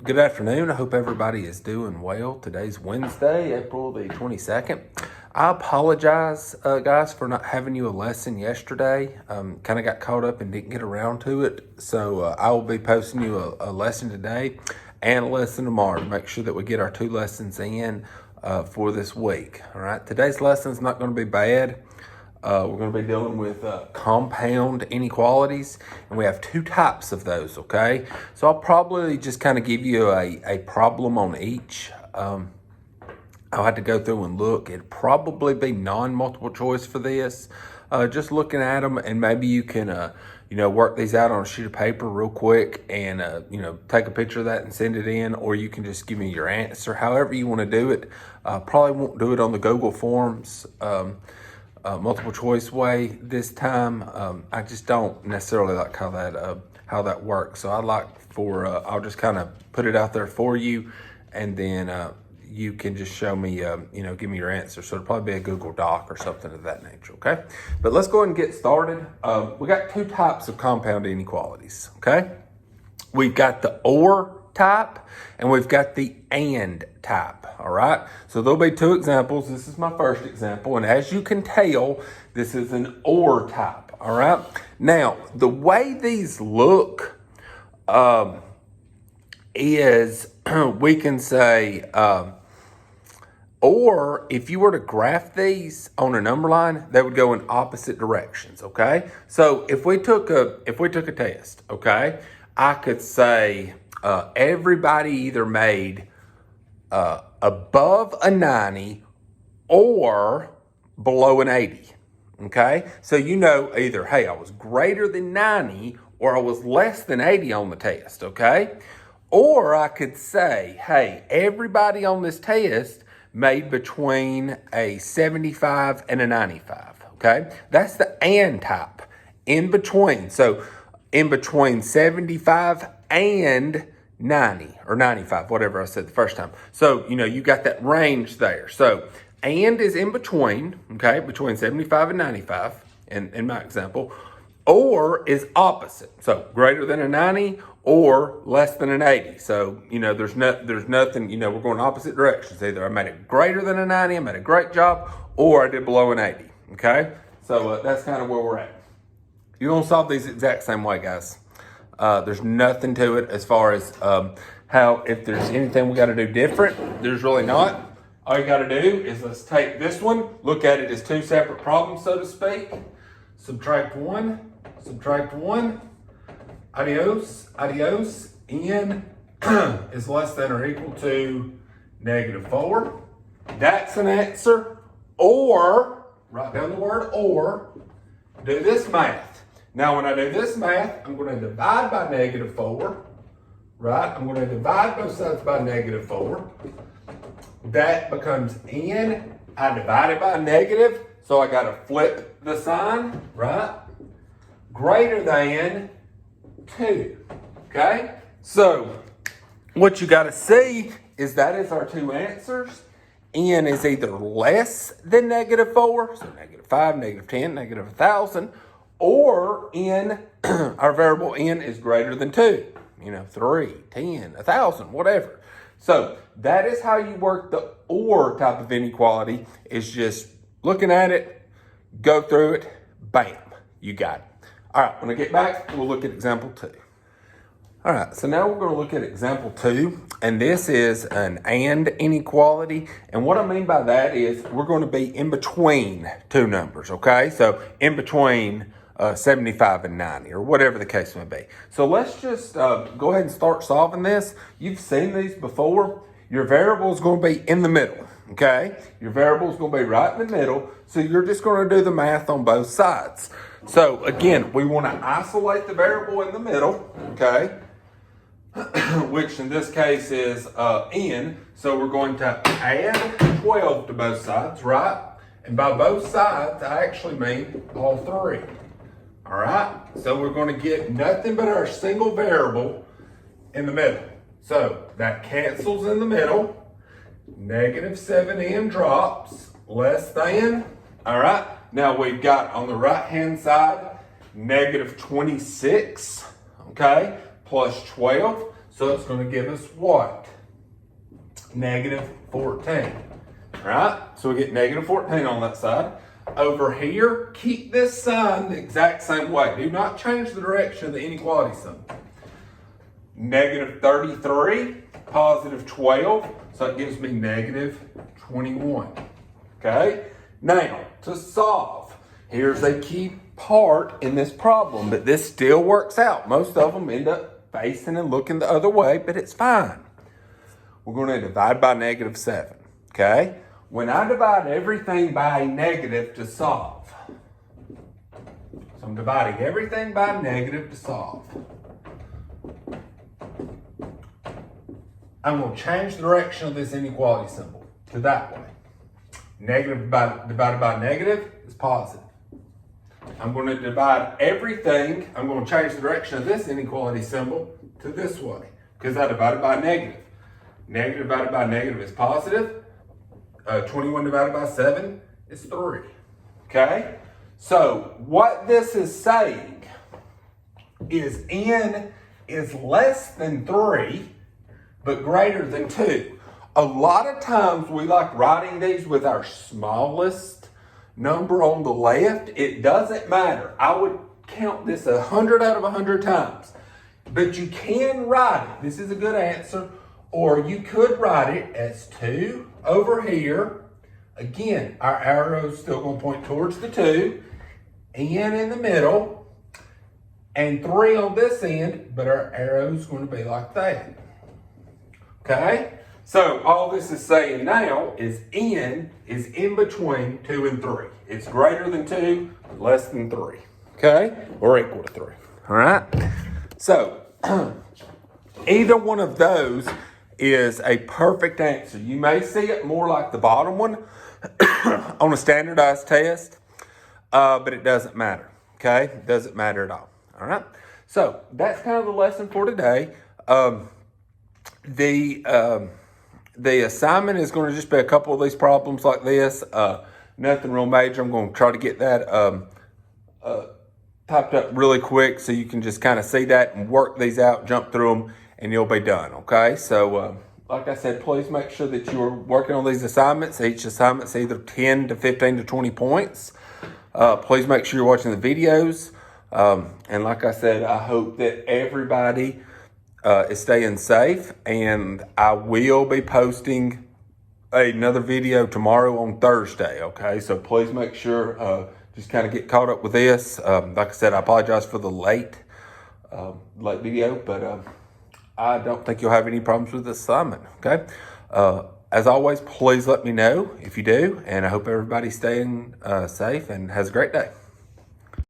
Good afternoon. I hope everybody is doing well. Today's Wednesday, April the 22nd. I apologize, guys, for not having you a lesson yesterday. Kind of got caught up and didn't get around to it. So I will be posting you a lesson today and a lesson tomorrow to make sure that we get our 2 lessons in for this week. All right. Today's lesson is not going to be bad. We're going to be dealing with compound inequalities, and we have 2 types of those, okay? So I'll probably just kind of give you a problem on each. I'll have to go through and look. It'd probably be non-multiple choice for this. Just looking at them, and maybe you can, work these out on a sheet of paper real quick and, take a picture of that and send it in, or you can just give me your answer, however you want to do it. Probably won't do it on the Google Forms. Multiple choice way this time. I just don't necessarily like how that works. So I'll just kind of put it out there for you, and then you can just show me, give me your answer. So it'll probably be a Google Doc or something of that nature. Okay, but let's go ahead and get started. We got 2 types of compound inequalities. Okay, we've got the or type and we've got the and type. All right, so there'll be 2 examples. This is my first example, and as you can tell, this is an or type. All right, now the way these look is we can say or if you were to graph these on a number line, they would go in opposite directions. Okay, so if we took a test, okay, I could say everybody either made above a 90 or below an 80. Okay, so either, hey, I was greater than 90 or I was less than 80 on the test. Okay, or I could say, hey, everybody on this test made between a 75 and a 95. Okay, that's the and type, in between. So in between 75 and 90 or 95, whatever I said the first time. So, you got that range there. So, and is in between, okay, between 75 and 95 in my example, or is opposite. So, greater than a 90 or less than an 80. So, there's nothing, we're going opposite directions. Either I made it greater than a 90, I made a great job, or I did below an 80, okay? So, that's kind of where we're at. You're going to solve these exact same way, guys. There's nothing to it as far as if there's anything we got to do different. There's really not. All you got to do is let's take this one, look at it as 2 separate problems, so to speak. Subtract 1, adios, n is less than or equal to -4. That's an answer. Or, write down the word or, do this math. Now, when I do this math, I'm going to divide by -4, right? I'm going to divide both sides by -4. That becomes n. I divided by negative, so I got to flip the sign, right? Greater than 2, okay? So, what you got to see is that is our 2 answers. N is either less than -4, so -5, -10, -1,000, or n, our variable n is greater than 2, 3, 10, 1,000, whatever. So that is how you work the or type of inequality, is just looking at it, go through it, bam, you got it. All right, when I get back, we'll look at example 2. All right, so now we're going to look at example 2, and this is an and inequality. And what I mean by that is we're going to be in between 2 numbers, okay? So in between 75 and 90, or whatever the case may be. So let's just go ahead and start solving this. You've seen these before. Your variable is going to be in the middle, okay? Your variable is going to be right in the middle, so you're just going to do the math on both sides. So again, we want to isolate the variable in the middle, okay? Which in this case is n. So we're going to add 12 to both sides, right? And by both sides, I actually mean all 3. All right? So we're going to get nothing but our single variable in the middle. So that cancels in the middle. -7n drops, less than. All right? Now we've got on the right-hand side, -26, okay, plus 12. So it's going to give us what? Negative 14. All right? So we get negative 14 on that side. Over here, keep this sign the exact same way. Do not change the direction of the inequality symbol. Negative 33, positive 12. So it gives me negative 21. Okay? Now, to solve, here's a key part in this problem, but this still works out. Most of them end up facing and looking the other way, but it's fine. We're going to divide by negative 7. Okay? When I divide everything by a negative to solve, so I'm dividing everything by negative to solve, I'm going to change the direction of this inequality symbol to that way. Negative divided by negative is positive. I'm going to divide everything, I'm going to change the direction of this inequality symbol to this way because I divided by negative. Negative divided by negative is positive. 21 divided by 7 is 3. Okay? So what this is saying is n is less than 3 but greater than 2. A lot of times we like writing these with our smallest number on the left. It doesn't matter. I would count this 100 out of 100 times. But you can write it. This is a good answer. Or you could write it as 2 over here. Again, our arrow is still going to point towards the 2. N in the middle. And 3 on this end. But our arrow is going to be like that. Okay? So all this is saying now is n is in between 2 and 3. It's greater than 2, less than 3. Okay? Or equal to 3. All right? So either one of those is a perfect answer. You may see it more like the bottom one on a standardized test, but it doesn't matter. Okay? It doesn't matter at all. All right? So that's kind of the lesson for today. The assignment is going to just be a couple of these problems like this. Nothing real major. I'm going to try to get that typed up really quick so you can just kind of see that and work these out, jump through them, and you'll be done, okay? So, like I said, please make sure that you're working on these assignments. Each assignment's either 10 to 15 to 20 points. Please make sure you're watching the videos. And like I said, I hope that everybody is staying safe, and I will be posting another video tomorrow on Thursday, okay? So please make sure, just kind of get caught up with this. Like I said, I apologize for the late video, but I don't think you'll have any problems with this assignment, okay? As always, please let me know if you do, and I hope everybody's staying safe and has a great day.